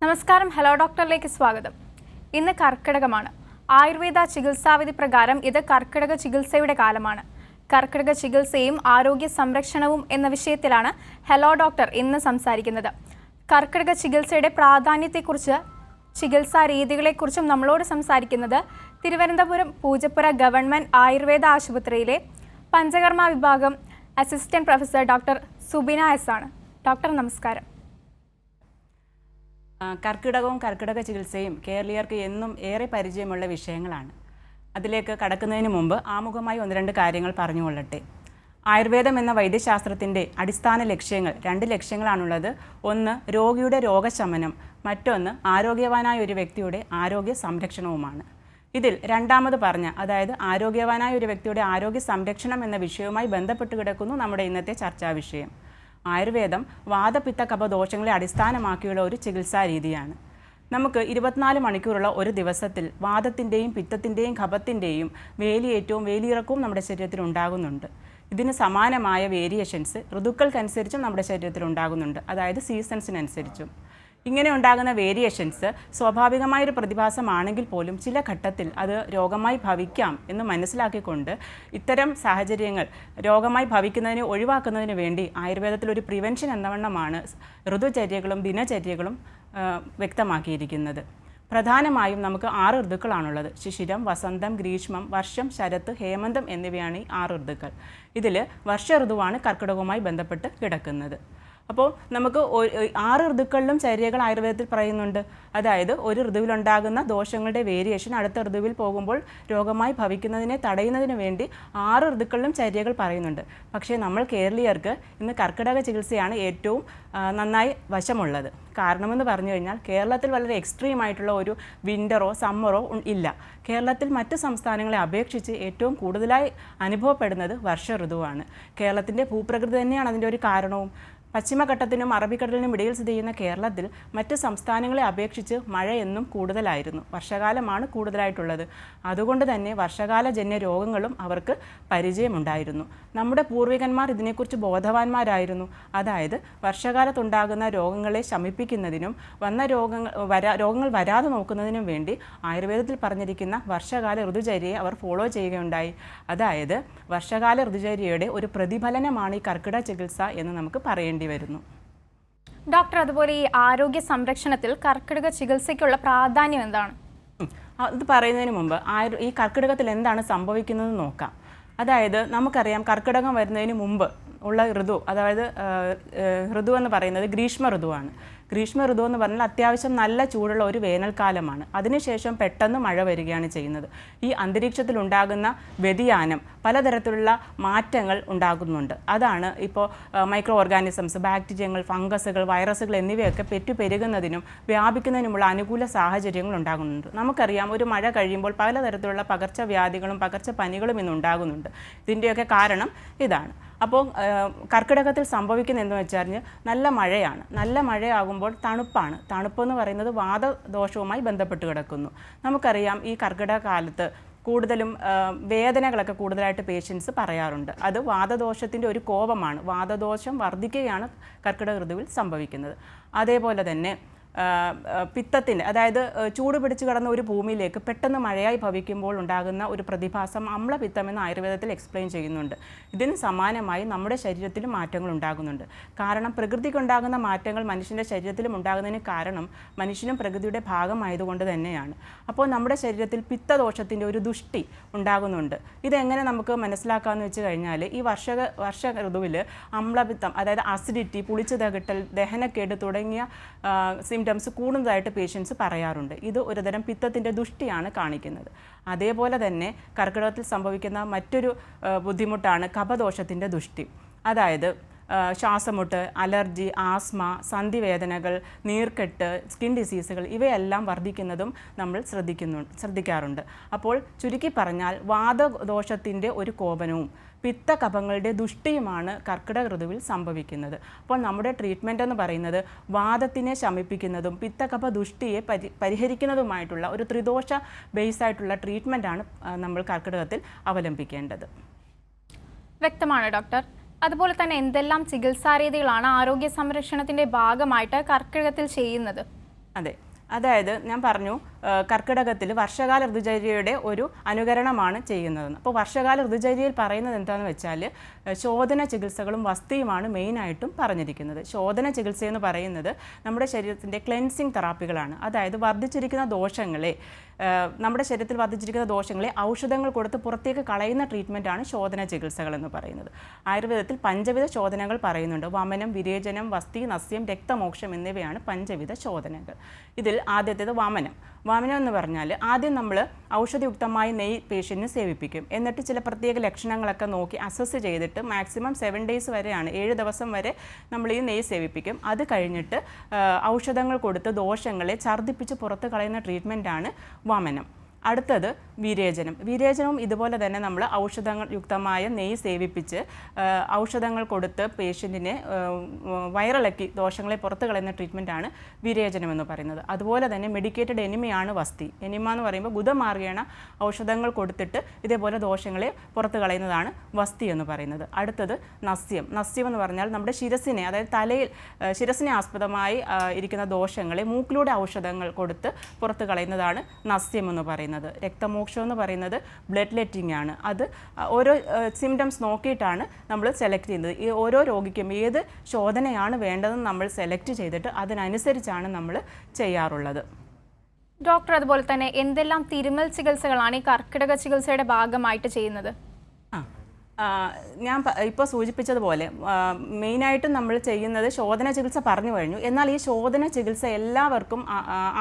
നമസ്കാരം, ഹലോ ഡോക്ടറിലേക്ക് സ്വാഗതം. ഇന്ന് കർക്കിടകമാണ്. ആയുർവേദ ചികിത്സാവിധി പ്രകാരം ഇത് കർക്കിടക ചികിത്സയുടെ കാലമാണ്. കർക്കിടക ചികിത്സയും ആരോഗ്യ സംരക്ഷണവും എന്ന വിഷയത്തിലാണ് ഹലോ ഡോക്ടർ ഇന്ന് സംസാരിക്കുന്നത്. കർക്കിടക ചികിത്സയുടെ പ്രാധാന്യത്തെക്കുറിച്ച്, ചികിത്സാ രീതികളെക്കുറിച്ചും നമ്മളോട് സംസാരിക്കുന്നത് തിരുവനന്തപുരം പൂജപ്പുര ഗവൺമെൻറ് ആയുർവേദ ആശുപത്രിയിലെ പഞ്ചകർമ്മ വിഭാഗം assistant professor doctor Subina S ആണ്. ഡോക്ടർ നമസ്കാരം. കർക്കിടകവും കർക്കിടക ചികിത്സയും കേരളീയർക്ക് എന്നും ഏറെ പരിചയമുള്ള വിഷയങ്ങളാണ്. അതിലേക്ക് കടക്കുന്നതിന് മുമ്പ് ആമുഖമായി ഒന്ന് രണ്ട് കാര്യങ്ങൾ പറഞ്ഞുകൊള്ളട്ടെ. ആയുർവേദം എന്ന വൈദ്യശാസ്ത്രത്തിൻ്റെ അടിസ്ഥാന ലക്ഷ്യങ്ങൾ 2 ലക്ഷ്യങ്ങളാണുള്ളത്. ഒന്ന് രോഗിയുടെ രോഗശമനം, മറ്റൊന്ന് ആരോഗ്യവാനായ ഒരു വ്യക്തിയുടെ ആരോഗ്യ സംരക്ഷണവുമാണ്. ഇതിൽ രണ്ടാമത് പറഞ്ഞ, അതായത് ആരോഗ്യവാനായ ഒരു വ്യക്തിയുടെ ആരോഗ്യ സംരക്ഷണം എന്ന വിഷയവുമായി ബന്ധപ്പെട്ട് കിടക്കുന്നു നമ്മുടെ ഇന്നത്തെ ചർച്ചാ വിഷയം. ആയുർവേദം വാതപിത്ത കഫ ദോഷങ്ങളെ അടിസ്ഥാനമാക്കിയുള്ള ഒരു ചികിത്സാ രീതിയാണ്. നമുക്ക് 24 മണിക്കൂറുള്ള ഒരു ദിവസത്തിൽ വാതത്തിൻ്റെയും പിത്തത്തിൻ്റെയും കഫത്തിൻ്റെയും വേലിയേറ്റവും വേലിയിറക്കവും നമ്മുടെ ശരീരത്തിൽ ഉണ്ടാകുന്നുണ്ട്. ഇതിന് സമാനമായ വേരിയേഷൻസ് ഋതുക്കൾക്കനുസരിച്ചും നമ്മുടെ ശരീരത്തിൽ ഉണ്ടാകുന്നുണ്ട്, അതായത് സീസൺസിനനുസരിച്ചും. ഇങ്ങനെ ഉണ്ടാകുന്ന വേരിയേഷൻസ് സ്വാഭാവികമായൊരു പ്രതിഭാസമാണെങ്കിൽ പോലും ചില ഘട്ടത്തിൽ അത് രോഗമായി ഭവിക്കാം എന്ന് മനസ്സിലാക്കിക്കൊണ്ട് ഇത്തരം സാഹചര്യങ്ങൾ രോഗമായി ഭവിക്കുന്നതിന് ഒഴിവാക്കുന്നതിന് വേണ്ടി ആയുർവേദത്തിൽ ഒരു പ്രിവെൻഷൻ എന്നവണ്ണമാണ് ഋതുചര്യകളും ദിനചര്യകളും വ്യക്തമാക്കിയിരിക്കുന്നത്. പ്രധാനമായും നമുക്ക് 6 ഋതുക്കളാണുള്ളത്. ശിശിരം, വസന്തം, ഗ്രീഷ്മം, വർഷം, ശരത്ത്, ഹേമന്തം എന്നിവയാണ് ഈ 6 ഋതുക്കൾ. ഇതിൽ വർഷ ഋതുവാണ് കർക്കിടകവുമായി ബന്ധപ്പെട്ട് കിടക്കുന്നത്. അപ്പോൾ നമുക്ക് 6 ഋതുക്കളിലും ചര്യകൾ ആയുർവേദത്തിൽ പറയുന്നുണ്ട്. അതായത് ഒരു ഋതുവിലുണ്ടാകുന്ന ദോഷങ്ങളുടെ വേരിയേഷൻ അടുത്ത ഋതുവിൽ പോകുമ്പോൾ രോഗമായി ഭവിക്കുന്നതിനെ തടയുന്നതിന് വേണ്ടി 6 ഋതുക്കളിലും ചര്യകൾ പറയുന്നുണ്ട്. പക്ഷേ നമ്മൾ കേരളീയർക്ക് ഇന്ന് കർക്കിടക ചികിത്സയാണ് ഏറ്റവും നന്നായി വശമുള്ളത്. കാരണമെന്ന് പറഞ്ഞു കഴിഞ്ഞാൽ കേരളത്തിൽ വളരെ എക്സ്ട്രീം ആയിട്ടുള്ള ഒരു വിൻ്ററോ സമ്മറോ ഇല്ല. കേരളത്തിൽ മറ്റ് സംസ്ഥാനങ്ങളെ അപേക്ഷിച്ച് ഏറ്റവും കൂടുതലായി അനുഭവപ്പെടുന്നത് വർഷ ഋതുവാണ്. കേരളത്തിൻ്റെ ഭൂപ്രകൃതി തന്നെയാണ് അതിൻ്റെ ഒരു കാരണവും. പശ്ചിമഘട്ടത്തിനും അറബിക്കടലിനും ഇടയിൽ സ്ഥിതി ചെയ്യുന്ന കേരളത്തിൽ മറ്റ് സംസ്ഥാനങ്ങളെ അപേക്ഷിച്ച് മഴ എന്നും കൂടുതലായിരുന്നു. വർഷകാലമാണ് കൂടുതലായിട്ടുള്ളത്. അതുകൊണ്ട് തന്നെ വർഷകാലജന്യ രോഗങ്ങളും അവർക്ക് പരിചയമുണ്ടായിരുന്നു. നമ്മുടെ പൂർവികന്മാർ ഇതിനെക്കുറിച്ച് ബോധവാന്മാരായിരുന്നു. അതായത് വർഷകാലത്തുണ്ടാകുന്ന രോഗങ്ങളെ ശമിപ്പിക്കുന്നതിനും വന്ന രോഗങ്ങൾ വരാതെ നോക്കുന്നതിനും വേണ്ടി ആയുർവേദത്തിൽ പറഞ്ഞിരിക്കുന്ന വർഷകാല ഋതുചര്യയെ അവർ ഫോളോ ചെയ്യുകയുണ്ടായി. അതായത് വർഷകാല ഋതുചര്യയുടെ ഒരു പ്രതിഫലനമാണ് ഈ കർക്കിടക ചികിത്സ എന്ന് നമുക്ക് പറയേണ്ടി വരുന്നു. ഡോക്ടർ, അതുപോലെ ഈ ആരോഗ്യ സംരക്ഷണത്തിൽ കർക്കിടക ചികിത്സയ്ക്കുള്ള പ്രാധാന്യം എന്താണ്? ഇത് പറയുന്നതിന് മുമ്പ് ഈ കർക്കിടകത്തിൽ എന്താണ് സംഭവിക്കുന്നതെന്ന് നോക്കാം. അതായത് നമുക്കറിയാം കർക്കിടകം വരുന്നതിന് മുമ്പ് ഉള്ള ഋതു, അതായത് ഋതു എന്ന് പറയുന്നത് ഗ്രീഷ്മ ഋതുവാണ്. ഗ്രീഷ്മ ഋതു എന്ന് പറഞ്ഞാൽ അത്യാവശ്യം നല്ല ചൂടുള്ള ഒരു വേനൽക്കാലമാണ്. അതിനുശേഷം പെട്ടെന്ന് മഴ വരികയാണ് ചെയ്യുന്നത്. ഈ അന്തരീക്ഷത്തിൽ ഉണ്ടാകുന്ന വ്യതിയാനം പലതരത്തിലുള്ള മാറ്റങ്ങൾ ഉണ്ടാകുന്നുണ്ട്. അതാണ് ഇപ്പോൾ മൈക്രോ ഓർഗാനിസംസ്, ബാക്ടീരിയകൾ, ഫംഗസുകൾ, വൈറസുകൾ എന്നിവയൊക്കെ പെറ്റുപെരുകുന്നതിനും വ്യാപിക്കുന്നതിനുമുള്ള അനുകൂല സാഹചര്യങ്ങൾ ഉണ്ടാകുന്നുണ്ട്. നമുക്കറിയാം ഒരു മഴ കഴിയുമ്പോൾ പലതരത്തിലുള്ള പകർച്ചവ്യാധികളും പകർച്ചപ്പനികളും ഇന്ന് ഉണ്ടാകുന്നുണ്ട്. ഇതിൻ്റെയൊക്കെ കാരണം ഇതാണ്. അപ്പോൾ കർക്കിടകത്തിൽ സംഭവിക്കുന്ന എന്ന് വെച്ചാൽ നല്ല മഴയാണ്. നല്ല മഴയാകുമ്പോൾ തണുപ്പാണ്. തണുപ്പെന്ന് പറയുന്നത് വാതദോഷവുമായി ബന്ധപ്പെട്ട് കിടക്കുന്നു. നമുക്കറിയാം ഈ കർക്കിടക കാലത്ത് കൂടുതലും വേദനകളൊക്കെ കൂടുതലായിട്ട് പേഷ്യൻസ് പറയാറുണ്ട്. അത് വാതദോഷത്തിൻ്റെ ഒരു കോപമാണ്. വാതദോഷം വർദ്ധിക്കുകയാണ് കർക്കിടക ഋതുവിൽ സംഭവിക്കുന്നത്. അതേപോലെ തന്നെ പിത്തത്തിൻ്റെ, അതായത് ചൂട് പിടിച്ച് കിടന്ന ഒരു ഭൂമിയിലേക്ക് പെട്ടെന്ന് മഴയായി ഭവിക്കുമ്പോൾ ഉണ്ടാകുന്ന ഒരു പ്രതിഭാസം അമ്ലപിത്തം എന്ന് ആയുർവേദത്തിൽ എക്സ്പ്ലെയിൻ ചെയ്യുന്നുണ്ട്. ഇതിന് സമാനമായി നമ്മുടെ ശരീരത്തിലും മാറ്റങ്ങൾ ഉണ്ടാകുന്നുണ്ട്. കാരണം പ്രകൃതിക്കുണ്ടാകുന്ന മാറ്റങ്ങൾ മനുഷ്യൻ്റെ ശരീരത്തിലും ഉണ്ടാകുന്നതിന് കാരണം മനുഷ്യനും പ്രകൃതിയുടെ ഭാഗമായതുകൊണ്ട് തന്നെയാണ്. അപ്പോൾ നമ്മുടെ ശരീരത്തിൽ പിത്തദോഷത്തിൻ്റെ ഒരു ദുഷ്ടി ഉണ്ടാകുന്നുണ്ട്. ഇതെങ്ങനെ നമുക്ക് മനസ്സിലാക്കാമെന്ന് വെച്ച് കഴിഞ്ഞാൽ ഈ വർഷ ഋതുവിൽ അമ്ലപിത്തം, അതായത് അസിഡിറ്റി, പുളിച്ചു തകിട്ടൽ, ദഹനക്കേട് തുടങ്ങിയ സിംറ്റംസ് കൂടുന്നതായിട്ട് പേഷ്യൻസ് പറയാറുണ്ട്. ഇത് ഒരുതരം പിത്തത്തിൻ്റെ ദുഷ്ടിയാണ് കാണിക്കുന്നത്. അതേപോലെ തന്നെ കർക്കിടകത്തിൽ സംഭവിക്കുന്ന മറ്റൊരു ബുദ്ധിമുട്ടാണ് കഫദോഷത്തിൻ്റെ ദുഷ്ടി. അതായത് ശ്വാസമുട്ട്, അലർജി, ആസ്മ, സന്ധിവേദനകൾ, നീർക്കെട്ട്, സ്കിൻ ഡിസീസുകൾ ഇവയെല്ലാം വർദ്ധിക്കുന്നതും നമ്മൾ ശ്രദ്ധിക്കാറുണ്ട്. അപ്പോൾ ചുരുക്കി പറഞ്ഞാൽ വാതദോഷത്തിൻ്റെ ഒരു കോപനവും പിത്തകഫങ്ങളുടെ ദുഷ്ടിയുമാണ് കർക്കിടക ഋതുവിൽ സംഭവിക്കുന്നത്. അപ്പോൾ നമ്മുടെ ട്രീറ്റ്മെൻ്റ് എന്ന് പറയുന്നത് വാതത്തിനെ ശമിപ്പിക്കുന്നതും പിത്തകഫ ദുഷ്ടിയെ പരിഹരിക്കുന്നതുമായിട്ടുള്ള ഒരു ത്രിദോഷ ബേസായിട്ടുള്ള ട്രീറ്റ്മെൻറ്റാണ് നമ്മൾ കർക്കിടകത്തിൽ അവലംബിക്കേണ്ടത്. വ്യക്തമാണ് ഡോക്ടർ. അതുപോലെ തന്നെ എന്തെല്ലാം ചികിത്സാ രീതികളാണ് ആരോഗ്യ സംരക്ഷണത്തിന്റെ ഭാഗമായിട്ട് കർക്കിടകത്തിൽ ചെയ്യുന്നത്? അതെ, അതായത് ഞാൻ പറഞ്ഞു കർക്കിടകത്തിൽ വർഷകാല ഋതുചര്യയുടെ ഒരു അനുകരണമാണ് ചെയ്യുന്നതെന്ന്. അപ്പോൾ വർഷകാല ഋതുചര്യയിൽ പറയുന്നത് എന്താണെന്ന് വെച്ചാൽ ശോധന ചികിത്സകളും വസ്തിയുമാണ് മെയിനായിട്ടും പറഞ്ഞിരിക്കുന്നത്. ശോധന ചികിത്സ എന്ന് പറയുന്നത് നമ്മുടെ ശരീരത്തിൻ്റെ ക്ലെൻസിങ് തെറാപ്പികളാണ്. അതായത് വർദ്ധിച്ചിരിക്കുന്ന ദോഷങ്ങളെ നമ്മുടെ ശരീരത്തിൽ വർദ്ധിച്ചിരിക്കുന്ന ദോഷങ്ങളെ ഔഷധങ്ങൾ കൊടുത്ത് പുറത്തേക്ക് കളയുന്ന ട്രീറ്റ്മെൻറ്റാണ് ശോധന ചികിത്സകൾ എന്ന് പറയുന്നത്. ആയുർവേദത്തിൽ പഞ്ചവിധ ശോധനകൾ പറയുന്നുണ്ട്. വമനം, വിരേചനം, വസ്തി, നസ്യം, രക്തമോക്ഷം എന്നിവയാണ് പഞ്ചവിധ ശോധനകൾ. ഇതിൽ ആദ്യത്തേത് വമനം. വമനം എന്ന് പറഞ്ഞാൽ ആദ്യം നമ്മൾ ഔഷധയുക്തമായ നെയ്യ് പേഷ്യൻറ്റിന് സേവിപ്പിക്കും. എന്നിട്ട് ചില പ്രത്യേക ലക്ഷണങ്ങളൊക്കെ നോക്കി അസസ് ചെയ്തിട്ട് മാക്സിമം 7 days വരെയാണ്, 7 ദിവസം വരെ നമ്മൾ ഈ നെയ്യ് സേവിപ്പിക്കും. അത് കഴിഞ്ഞിട്ട് ഔഷധങ്ങൾ കൊടുത്ത് ദോഷങ്ങളെ ഛർദ്ദിപ്പിച്ച് പുറത്ത് കളയുന്ന ട്രീറ്റ്മെൻറ്റാണ് വമനം. അടുത്തത് വിരേചനം. വിരേചനവും ഇതുപോലെ തന്നെ നമ്മൾ ഔഷധങ്ങൾ യുക്തമായ നെയ്യ് സേവിപ്പിച്ച് ഔഷധങ്ങൾ കൊടുത്ത് പേഷ്യൻറ്റിനെ വയറിളക്കി ദോഷങ്ങളെ പുറത്ത് കളയുന്ന ട്രീറ്റ്മെൻറ്റാണ് വിരേചനം എന്ന് പറയുന്നത്. അതുപോലെ തന്നെ മെഡിക്കേറ്റഡ് എനിമയാണ് വസ്തി. എനിമ എന്ന് പറയുമ്പോൾ ഗുദമാർഗേണ ഔഷധങ്ങൾ കൊടുത്തിട്ട് ഇതേപോലെ ദോഷങ്ങളെ പുറത്ത് കളയുന്നതാണ് വസ്തി എന്ന് പറയുന്നത്. അടുത്തത് നസ്യം. നസ്യം എന്ന് പറഞ്ഞാൽ നമ്മുടെ ശിരസിനെ, അതായത് തലയിൽ ശിരസിനെ ആസ്പദമായി ഇരിക്കുന്ന ദോഷങ്ങളെ മൂക്കിലൂടെ ഔഷധങ്ങൾ കൊടുത്ത് പുറത്ത് കളയുന്നതാണ് നസ്യം എന്ന് പറയുന്നത്. രക്തമോക്ഷം എന്ന് പറയുന്നത് ബ്ലഡ് ലെറ്റിംഗ് ആണ്. അത് ഓരോ സിംറ്റംസ് നോക്കിയിട്ടാണ് നമ്മൾ സെലക്ട് ചെയ്യുന്നത്. ഈ ഓരോ രോഗിക്കും ഏത് ശോധനയാണ് വേണ്ടതെന്ന് നമ്മൾ സെലക്ട് ചെയ്തിട്ട് അതിനനുസരിച്ചാണ് നമ്മൾ ചെയ്യാറുള്ളത്. ഡോക്ടർ, അതുപോലെ തന്നെ എന്തെല്ലാം തിരുമൽ ചികിത്സകളാണ് ഈ കർക്കിടക ചികിത്സയുടെ ഭാഗമായിട്ട് ചെയ്യുന്നത്? ഞാൻ ഇപ്പോൾ സൂചിപ്പിച്ചതുപോലെ മെയിനായിട്ടും നമ്മൾ ചെയ്യുന്നത് ശോധന ചികിത്സ പറഞ്ഞു കഴിഞ്ഞു. എന്നാൽ ഈ ശോധന ചികിത്സ എല്ലാവർക്കും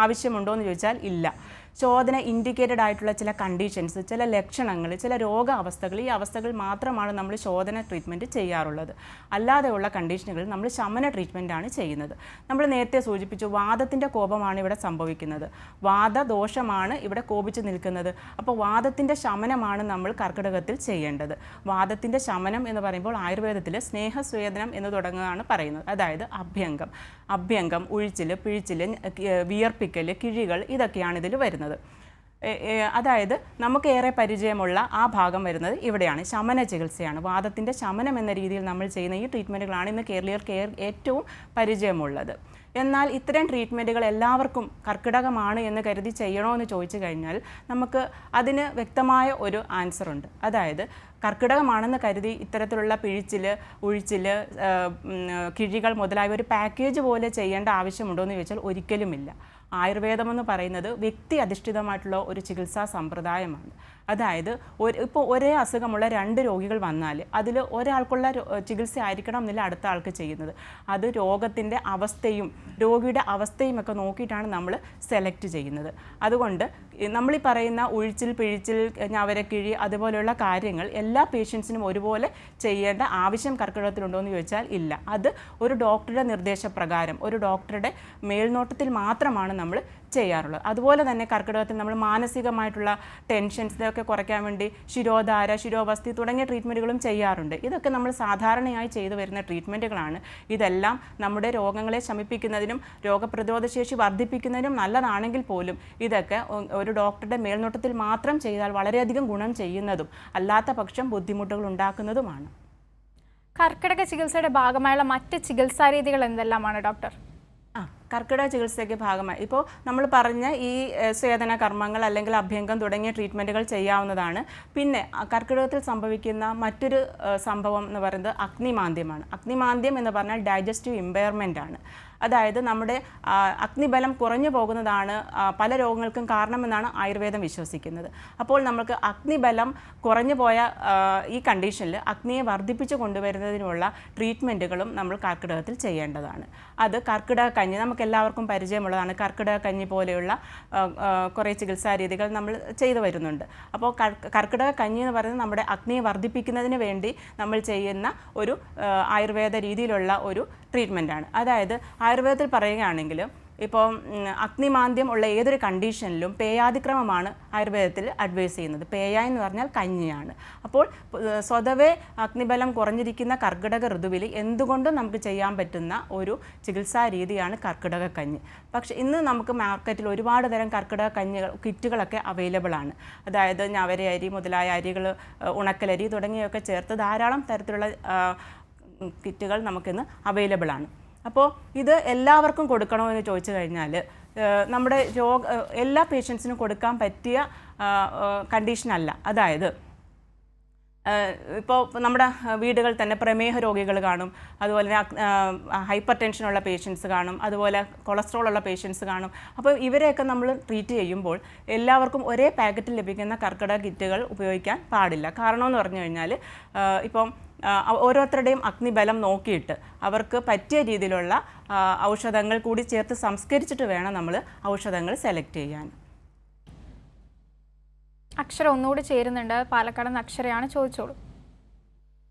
ആവശ്യമുണ്ടോ എന്ന് ചോദിച്ചാൽ ഇല്ല. ശോധന ഇൻഡിക്കേറ്റഡ് ആയിട്ടുള്ള ചില കണ്ടീഷൻസ്, ചില ലക്ഷണങ്ങൾ, ചില രോഗാവസ്ഥകൾ, ഈ അവസ്ഥകൾ മാത്രമാണ് നമ്മൾ ശോധന ട്രീറ്റ്മെൻറ്റ് ചെയ്യാറുള്ളത്. അല്ലാതെയുള്ള കണ്ടീഷനുകളിൽ നമ്മൾ ശമന ട്രീറ്റ്മെൻറ്റാണ് ചെയ്യുന്നത്. നമ്മൾ നേരത്തെ സൂചിപ്പിച്ചു, വാദത്തിൻ്റെ കോപമാണ് ഇവിടെ സംഭവിക്കുന്നത്. വാദദോഷമാണ് ഇവിടെ കോപിച്ച് നിൽക്കുന്നത്. അപ്പോൾ വാദത്തിൻ്റെ ശമനമാണ് നമ്മൾ കർക്കിടകത്തിൽ ചെയ്യേണ്ടത്. വാദത്തിൻ്റെ ശമനം എന്ന് പറയുമ്പോൾ ആയുർവേദത്തിൽ സ്നേഹസ്വേദനം എന്ന് തുടങ്ങുകയാണ് പറയുന്നത്. അതായത് അഭ്യംഗം, ഉഴിച്ചിൽ, പിഴിച്ചിൽ, വിയർപ്പിക്കൽ, കിഴികൾ, ഇതൊക്കെയാണ് ഇതിൽ വരുന്നത്. അതായത് നമുക്ക് ഏറെ പരിചയമുള്ള ആ ഭാഗം വരുന്നത് ഇവിടെയാണ്. ശമന ചികിത്സയാണ്. വാദത്തിൻ്റെ ശമനം എന്ന രീതിയിൽ നമ്മൾ ചെയ്യുന്ന ഈ ട്രീറ്റ്മെൻറ്റുകളാണ് ഇന്ന് കേരളീയർക്ക് ഏറ്റവും പരിചയമുള്ളത്. എന്നാൽ ഇത്തരം ട്രീറ്റ്മെൻറ്റുകൾ എല്ലാവർക്കും കർക്കിടകമാണ് എന്ന് കരുതി ചെയ്യണോ എന്ന് ചോദിച്ചു കഴിഞ്ഞാൽ നമുക്ക് അതിന് വ്യക്തമായ ഒരു ആൻസറുണ്ട്. അതായത് കർക്കിടകമാണെന്ന് കരുതി ഇത്തരത്തിലുള്ള പിഴിച്ചിൽ, ഉഴിച്ചിൽ, കിഴികൾ മുതലായ ഒരു പാക്കേജ് പോലെ ചെയ്യേണ്ട ആവശ്യമുണ്ടോ എന്ന് ചോദിച്ചാൽ ഒരിക്കലുമില്ല. ആയുർവേദം എന്ന് പറയുന്നത് വ്യക്തി അധിഷ്ഠിതമായിട്ടുള്ള ഒരു ചികിത്സാ സമ്പ്രദായമാണ്. അതായത് ഇപ്പോൾ ഒരേ അസുഖമുള്ള 2 രോഗികൾ വന്നാൽ അതിൽ ഒരാൾക്കുള്ള ചികിത്സ ആയിരിക്കണം എന്നില്ല അടുത്ത ആൾക്ക് ചെയ്യുന്നത്. അത് രോഗത്തിൻ്റെ അവസ്ഥയും രോഗിയുടെ അവസ്ഥയും ഒക്കെ നോക്കിയിട്ടാണ് നമ്മൾ സെലക്ട് ചെയ്യുന്നത്. അതുകൊണ്ട് നമ്മളീ പറയുന്ന ഉഴിച്ചിൽ, പിഴിച്ചിൽ, ഞവരക്കിഴി അതുപോലെയുള്ള കാര്യങ്ങൾ എല്ലാ പേഷ്യൻസിനും ഒരുപോലെ ചെയ്യേണ്ട ആവശ്യം കർക്കിടകത്തിലുണ്ടോ എന്ന് ചോദിച്ചാൽ ഇല്ല. അത് ഒരു ഡോക്ടറുടെ നിർദ്ദേശപ്രകാരം, ഒരു ഡോക്ടറുടെ മേൽനോട്ടത്തിൽ മാത്രമാണ് നമ്മൾ ചെയ്യാറുള്ളത്. അതുപോലെ തന്നെ കർക്കിടകത്തിൽ നമ്മൾ മാനസികമായിട്ടുള്ള ടെൻഷൻസിനൊക്കെ കുറയ്ക്കാൻ വേണ്ടി ശിരോധാര, ശിരോവസ്തി തുടങ്ങിയ ട്രീറ്റ്മെൻറ്റുകളും ചെയ്യാറുണ്ട്. ഇതൊക്കെ നമ്മൾ സാധാരണയായി ചെയ്തു വരുന്ന ട്രീറ്റ്മെൻറ്റുകളാണ്. ഇതെല്ലാം നമ്മുടെ രോഗങ്ങളെ ശമിപ്പിക്കുന്നതിനും രോഗപ്രതിരോധ ശേഷി വർദ്ധിപ്പിക്കുന്നതിനും നല്ലതാണെങ്കിൽ പോലും ഇതൊക്കെ ഒരു ഡോക്ടറുടെ മേൽനോട്ടത്തിൽ മാത്രം ചെയ്താൽ വളരെയധികം ഗുണം ചെയ്യുന്നതും അല്ലാത്ത പക്ഷം ബുദ്ധിമുട്ടുകൾ ഉണ്ടാക്കുന്നതുമാണ്. കർക്കിടക ചികിത്സയുടെ ഭാഗമായുള്ള മറ്റ് ചികിത്സാ രീതികൾ എന്തെല്ലാമാണ് ഡോക്ടർ? കർക്കിടക ചികിത്സയ്ക്ക് ഭാഗമായി ഇപ്പോൾ നമ്മൾ പറഞ്ഞ ഈ സ്വേദന കർമ്മങ്ങൾ അല്ലെങ്കിൽ അഭ്യംഗം തുടങ്ങിയ ട്രീറ്റ്മെൻറ്റുകൾ ചെയ്യാവുന്നതാണ്. പിന്നെ കർക്കിടകത്തിൽ സംഭവിക്കുന്ന മറ്റൊരു സംഭവം എന്ന് പറയുന്നത് അഗ്നിമാന്ദ്യമാണ്. അഗ്നിമാന്ദ്യം എന്ന് പറഞ്ഞാൽ ഡൈജസ്റ്റീവ് ഇമ്പയർമെൻ്റ് ആണ്. അതായത് നമ്മുടെ അഗ്നിബലം കുറഞ്ഞു പോകുന്നതാണ് പല രോഗങ്ങൾക്കും കാരണമെന്നാണ് ആയുർവേദം വിശ്വസിക്കുന്നത്. അപ്പോൾ നമുക്ക് അഗ്നിബലം കുറഞ്ഞു പോയ ഈ കണ്ടീഷനിൽ അഗ്നിയെ വർദ്ധിപ്പിച്ച് കൊണ്ടുവരുന്നതിനുള്ള ട്രീറ്റ്മെൻറ്റുകളും നമ്മൾ കർക്കിടകത്തിൽ ചെയ്യേണ്ടതാണ്. അത് കർക്കിടക കഞ്ഞി നമുക്ക് എല്ലാവർക്കും പരിചയമുള്ളതാണ്. കർക്കിടക കഞ്ഞി പോലെയുള്ള കുറേ ചികിത്സാ രീതികൾ നമ്മൾ ചെയ്തു വരുന്നുണ്ട്. അപ്പോൾ കർക്കിടക കഞ്ഞി എന്ന് പറയുന്നത് നമ്മുടെ അഗ്നിയെ വർദ്ധിപ്പിക്കുന്നതിന് വേണ്ടി നമ്മൾ ചെയ്യുന്ന ഒരു ആയുർവേദ രീതിയിലുള്ള ഒരു ട്രീറ്റ്മെൻറ്റാണ്. അതായത് ആയുർവേദത്തിൽ പറയുകയാണെങ്കിൽ ഇപ്പോൾ അഗ്നിമാന്ദ്യം ഉള്ള ഏതൊരു കണ്ടീഷനിലും പേയാതിക്രമമാണ് ആയുർവേദത്തിൽ അഡ്വൈസ് ചെയ്യുന്നത്. പേയ എന്ന് പറഞ്ഞാൽ കഞ്ഞിയാണ്. അപ്പോൾ സ്വതവേ അഗ്നിബലം കുറഞ്ഞിരിക്കുന്ന കർക്കിടക ഋതുവിൽ എന്തുകൊണ്ടും നമുക്ക് ചെയ്യാൻ പറ്റുന്ന ഒരു ചികിത്സാ രീതിയാണ് കർക്കിടക കഞ്ഞി. പക്ഷേ ഇന്ന് നമുക്ക് മാർക്കറ്റിൽ ഒരുപാട് തരം കർക്കിടക കിറ്റുകളൊക്കെ അവൈലബിൾ ആണ്. അതായത് ഞവരയരി മുതലായ അരികൾ, ഉണക്കലരി തുടങ്ങിയൊക്കെ ചേർത്ത് ധാരാളം തരത്തിലുള്ള കിറ്റുകൾ നമുക്കിന്ന് അവൈലബിൾ ആണ്. അപ്പോൾ ഇത് എല്ലാവർക്കും കൊടുക്കണോ എന്ന് ചോദിച്ചു കഴിഞ്ഞാൽ നമ്മുടെ എല്ലാ പേഷ്യൻസിനും കൊടുക്കാൻ പറ്റിയ കണ്ടീഷനല്ല. അതായത് ഇപ്പോൾ നമ്മുടെ വീടുകൾ തന്നെ പ്രമേഹ രോഗികൾ കാണും, അതുപോലെ തന്നെ ഹൈപ്പർ ടെൻഷനുള്ള പേഷ്യൻസ് കാണും, അതുപോലെ കൊളസ്ട്രോൾ ഉള്ള പേഷ്യൻസ് കാണും. അപ്പോൾ ഇവരെയൊക്കെ നമ്മൾ ട്രീറ്റ് ചെയ്യുമ്പോൾ എല്ലാവർക്കും ഒരേ പാക്കറ്റിൽ ലഭിക്കുന്ന കർക്കിടക കിറ്റുകൾ ഉപയോഗിക്കാൻ പാടില്ല. കാരണം എന്ന് പറഞ്ഞു കഴിഞ്ഞാൽ ഇപ്പം ഓരോരുത്തരുടെയും അഗ്നിബലം നോക്കിയിട്ട് അവർക്ക് പറ്റിയ രീതിയിലുള്ള ഔഷധങ്ങൾ കൂടി ചേർത്ത് സംസ്കരിച്ചിട്ട് വേണം നമ്മൾ ഔഷധങ്ങൾ സെലക്ട് ചെയ്യാൻ. അക്ഷര ഒന്നുകൂടി ചേരുന്നുണ്ട്. പാലക്കാട് നിന്ന് അക്ഷരയാണ്, ചോദിച്ചോളൂ.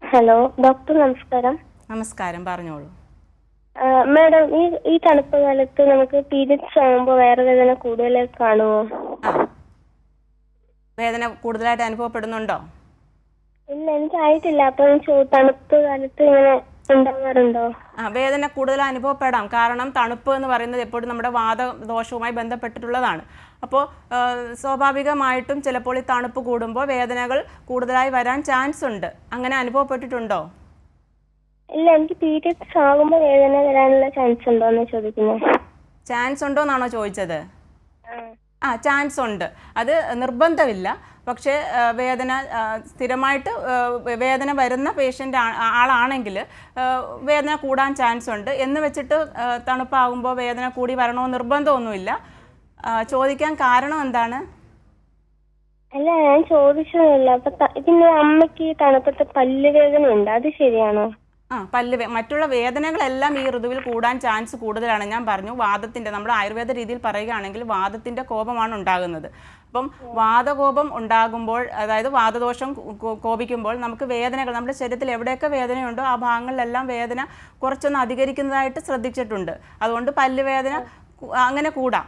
ഹലോ ഡോക്ടർ, നമസ്കാരം. നമസ്കാരം, പറഞ്ഞോളൂ. മാഡം, ഈ തണുപ്പ് കാലത്ത് നമുക്ക് പീരിയഡ്സ് ആകുമ്പോൾ വയറുവേദന കൂടുതലായി കാണുമോ? വേദന കൂടുതലായിട്ട് അനുഭവപ്പെടുന്നുണ്ടോ? ഇല്ല, എനിക്കായിട്ടില്ല. അപ്പം തണുപ്പ് കാലത്ത് ഇങ്ങനെ ഉണ്ടാകാറുണ്ടോ? വേദന കൂടുതൽ അനുഭവപ്പെടാം. കാരണം തണുപ്പ് എന്ന് പറയുന്നത് എപ്പോഴും നമ്മുടെ വാതദോഷവുമായി ബന്ധപ്പെട്ടിട്ടുള്ളതാണ്. അപ്പോൾ സ്വാഭാവികമായിട്ടും ചിലപ്പോൾ ഈ തണുപ്പ് കൂടുമ്പോൾ വേദനകൾ കൂടുതലായി വരാൻ ചാൻസ് ഉണ്ട്. അങ്ങനെ അനുഭവപ്പെട്ടിട്ടുണ്ടോ? ഇല്ല, എനിക്ക് പീരിയഡ്സ് ആകുമ്പോൾ വേദന വരാനുള്ള ചാൻസ് ഉണ്ടോ എന്ന് ചോദിക്കുന്നത്. ചാൻസ് ഉണ്ടോ എന്നാണോ ചോദിച്ചത്? ചാൻസ് ഉണ്ട്. അത് നിർബന്ധമില്ല. പക്ഷേ വേദന സ്ഥിരമായിട്ട് വേദന വരുന്ന പേഷ്യൻ്റ് ആളാണെങ്കിൽ വേദന കൂടാൻ ചാൻസ് ഉണ്ട്. എന്ന് വെച്ചിട്ട് തണുപ്പാകുമ്പോൾ വേദന കൂടി വരണമെന്ന് നിർബന്ധമൊന്നുമില്ല. ചോദിക്കാൻ കാരണം എന്താണ്? അല്ല, ഞാൻ ചോദിച്ചതല്ല. അപ്പൊ ഇതിന്റെ അമ്മയ്ക്ക് തണുപ്പത്തെ പല്ലുവേദന ഉണ്ട്, അത് ശരിയാണോ? മറ്റുള്ള വേദനകളെല്ലാം ഈ ഋതുവിൽ കൂടാൻ ചാൻസ് കൂടുതലാണ്. ഞാൻ പറഞ്ഞു വാദത്തിൻ്റെ, നമ്മുടെ ആയുർവേദ രീതിയിൽ പറയുകയാണെങ്കിൽ വാദത്തിൻ്റെ കോപമാണ് ഉണ്ടാകുന്നത്. അപ്പം വാദകോപം ഉണ്ടാകുമ്പോൾ, അതായത് വാദദോഷം കോപിക്കുമ്പോൾ നമുക്ക് വേദനകൾ, നമ്മുടെ ശരീരത്തിൽ എവിടെയൊക്കെ വേദനയുണ്ടോ ആ ഭാഗങ്ങളിലെല്ലാം വേദന കുറച്ചൊന്ന് അധികരിക്കുന്നതായിട്ട് ശ്രദ്ധിച്ചിട്ടുണ്ട്. അതുകൊണ്ട് പല്ലുവേദന അങ്ങനെ കൂടാം.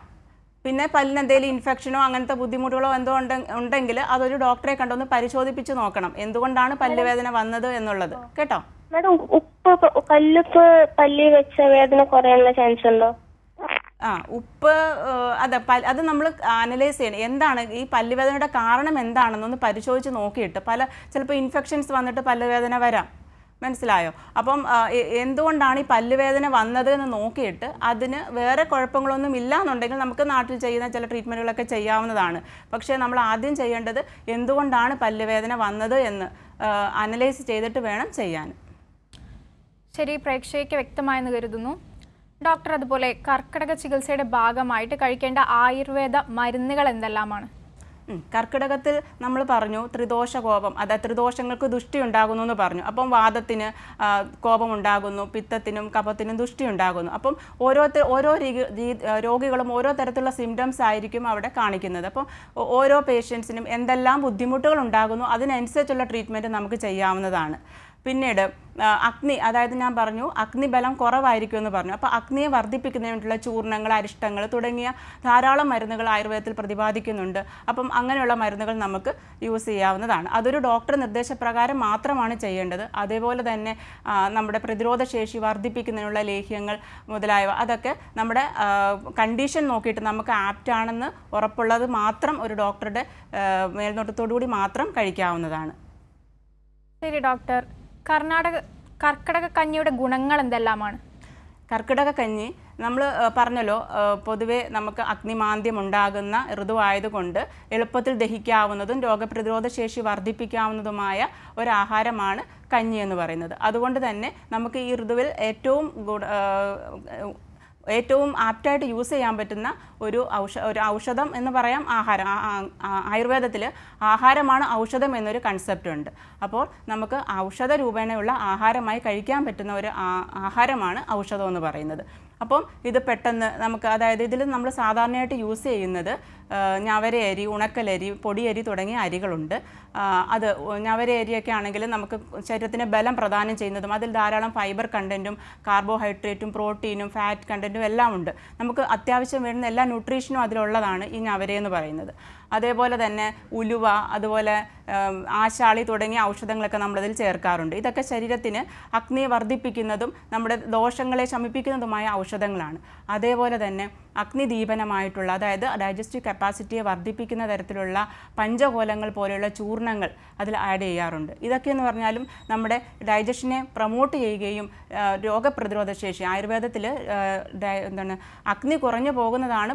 പിന്നെ പല്ലിന് എന്തെങ്കിലും ഇൻഫെക്ഷനോ അങ്ങനത്തെ ബുദ്ധിമുട്ടുകളോ എന്തോ ഉണ്ടെങ്കിൽ അതൊരു ഡോക്ടറെ കണ്ടൊന്ന് പരിശോധിപ്പിച്ച് നോക്കണം, എന്തുകൊണ്ടാണ് പല്ലുവേദന വന്നത് എന്നുള്ളത്. കേട്ടോ മാഡം, കല്ലുപ്പ് പല്ലി വെച്ച വേദന കുറയാനുള്ള ചാൻസ് ഉണ്ടോ? ഉപ്പ് അത് നമ്മൾ അനലൈസ് ചെയ്യണം. എന്താണ് ഈ പല്ലുവേദനയുടെ കാരണം എന്താണെന്നൊന്ന് പരിശോധിച്ച് നോക്കിയിട്ട്, ചിലപ്പോൾ ഇൻഫെക്ഷൻസ് വന്നിട്ട് പല്ലുവേദന വരാം. മനസ്സിലായോ? അപ്പം എന്തുകൊണ്ടാണ് ഈ പല്ലുവേദന വന്നത് എന്ന് നോക്കിയിട്ട് അതിന് വേറെ കുഴപ്പങ്ങളൊന്നും ഇല്ല എന്നുണ്ടെങ്കിൽ നമുക്ക് നാട്ടിൽ ചെയ്യുന്ന ചില ട്രീറ്റ്മെൻറ്റുകളൊക്കെ ചെയ്യാവുന്നതാണ്. പക്ഷേ നമ്മൾ ആദ്യം ചെയ്യേണ്ടത് എന്തുകൊണ്ടാണ് പല്ലുവേദന വന്നത് എന്ന് അനലൈസ് ചെയ്തിട്ട് വേണം ചെയ്യാൻ. ശരി, പ്രേക്ഷകയ്ക്ക് വ്യക്തമായെന്ന് കരുതുന്നു. ഡോക്ടർ, അതുപോലെ കർക്കിടക ചികിത്സയുടെ ഭാഗമായിട്ട് കഴിക്കേണ്ട ആയുർവേദ മരുന്നുകൾ എന്തെല്ലാമാണ്? കർക്കിടകത്തിൽ നമ്മൾ പറഞ്ഞു ത്രിദോഷ കോപം, അതായത് ത്രിദോഷങ്ങൾക്ക് ദുഷ്ടി ഉണ്ടാകുന്നു എന്ന് പറഞ്ഞു. അപ്പം വാദത്തിന് കോപം ഉണ്ടാകുന്നു, പിത്തത്തിനും കഫത്തിനും ദുഷ്ടി ഉണ്ടാകുന്നു. അപ്പം ഓരോ രോഗികളും ഓരോ തരത്തിലുള്ള സിംറ്റംസ് ആയിരിക്കും അവിടെ കാണിക്കുന്നത്. അപ്പം ഓരോ പേഷ്യൻസിനും എന്തെല്ലാം ബുദ്ധിമുട്ടുകൾ ഉണ്ടാകുന്നു അതിനനുസരിച്ചുള്ള ട്രീറ്റ്മെൻറ്റ് നമുക്ക് ചെയ്യാവുന്നതാണ്. പിന്നീട് അഗ്നി, അതായത് ഞാൻ പറഞ്ഞു അഗ്നിബലം കുറവായിരിക്കും എന്ന് പറഞ്ഞു. അപ്പോൾ അഗ്നിയെ വർദ്ധിപ്പിക്കുന്നതിന് വേണ്ടിയുള്ള ചൂർണ്ണങ്ങൾ, അരിഷ്ടങ്ങൾ തുടങ്ങിയ ധാരാളം മരുന്നുകൾ ആയുർവേദത്തിൽ പ്രതിപാദിക്കുന്നുണ്ട്. അപ്പം അങ്ങനെയുള്ള മരുന്നുകൾ നമുക്ക് യൂസ് ചെയ്യാവുന്നതാണ്. അതൊരു ഡോക്ടർ നിർദ്ദേശപ്രകാരം മാത്രമാണ് ചെയ്യേണ്ടത്. അതേപോലെ തന്നെ നമ്മുടെ പ്രതിരോധശേഷി വർദ്ധിപ്പിക്കുന്നതിനുള്ള ലേഹ്യങ്ങൾ മുതലായവ, അതൊക്കെ നമ്മുടെ കണ്ടീഷൻ നോക്കിയിട്ട് നമുക്ക് ആപ്റ്റാണെന്ന് ഉറപ്പുള്ളത് മാത്രം ഒരു ഡോക്ടറുടെ മേൽനോട്ടത്തോടുകൂടി മാത്രം കഴിക്കാവുന്നതാണ്. ശരി ഡോക്ടർ, കർക്കിടക കഞ്ഞിയുടെ ഗുണങ്ങൾ എന്തെല്ലാമാണ്? കർക്കിടക കഞ്ഞി നമ്മൾ പറഞ്ഞല്ലോ, പൊതുവേ നമുക്ക് അഗ്നിമാന്ദ്യം ഉണ്ടാകുന്ന ഋതുവായതുകൊണ്ട് എളുപ്പത്തിൽ ദഹിക്കാവുന്നതും രോഗപ്രതിരോധ ശേഷി വർദ്ധിപ്പിക്കാവുന്നതുമായ ഒരാഹാരമാണ് കഞ്ഞി എന്ന് പറയുന്നത്. അതുകൊണ്ട് തന്നെ നമുക്ക് ഈ ഋതുവിൽ ഏറ്റവും ആപ്റ്റായിട്ട് യൂസ് ചെയ്യാൻ പറ്റുന്ന ഒരു ഔഷധം എന്ന് പറയാം ആഹാരം. ആയുർവേദത്തിൽ ആഹാരമാണ് ഔഷധം എന്നൊരു കൺസെപ്റ്റ് ഉണ്ട്. അപ്പോൾ നമുക്ക് ഔഷധ രൂപേണയുള്ള ആഹാരമായി കഴിക്കാൻ പറ്റുന്ന ഒരു ആഹാരമാണ് ഔഷധം എന്ന് പറയുന്നത്. അപ്പം ഇത് പെട്ടെന്ന് നമുക്ക്, അതായത് ഇതിൽ നമ്മൾ സാധാരണയായിട്ട് യൂസ് ചെയ്യുന്നത് ഞവരയരി, ഉണക്കലരി, പൊടിയരി തുടങ്ങിയ അരികളുണ്ട്. അത് ഞവരയരിയൊക്കെ ആണെങ്കിൽ നമുക്ക് ശരീരത്തിന് ബലം പ്രദാനം ചെയ്യുന്നതും അതിൽ ധാരാളം ഫൈബർ കണ്ടൻറ്റും കാർബോഹൈഡ്രേറ്റും പ്രോട്ടീനും ഫാറ്റ് കണ്ടൻറ്റും എല്ലാം ഉണ്ട്. നമുക്ക് അത്യാവശ്യം വേണ്ടുന്ന എല്ലാ ന്യൂട്രീഷനും അതിലുള്ളതാണ് ഈ ഞവരയെന്ന് പറയുന്നത്. അതേപോലെ തന്നെ ഉലുവ, അതുപോലെ ആശാളി തുടങ്ങിയ ഔഷധങ്ങളൊക്കെ നമ്മളതിൽ ചേർക്കാറുണ്ട്. ഇതൊക്കെ ശരീരത്തിന് അഗ്നിയെ വർദ്ധിപ്പിക്കുന്നതും നമ്മുടെ ദോഷങ്ങളെ ശമിപ്പിക്കുന്നതുമായ ഔഷധങ്ങളാണ്. അതേപോലെ തന്നെ അഗ്നിദീപനമായിട്ടുള്ള, അതായത് ഡൈജസ്റ്റീവ് കപ്പാസിറ്റിയെ വർദ്ധിപ്പിക്കുന്ന തരത്തിലുള്ള പഞ്ചകോലങ്ങൾ പോലെയുള്ള ചൂർണങ്ങൾ അതിൽ ആഡ് ചെയ്യാറുണ്ട്. ഇതൊക്കെയെന്ന് പറഞ്ഞാലും നമ്മുടെ ഡൈജഷനെ പ്രൊമോട്ട് ചെയ്യുകയും രോഗപ്രതിരോധ ശേഷി, ആയുർവേദത്തിൽ എന്താണ് അഗ്നി കുറഞ്ഞു പോകുന്നതാണ്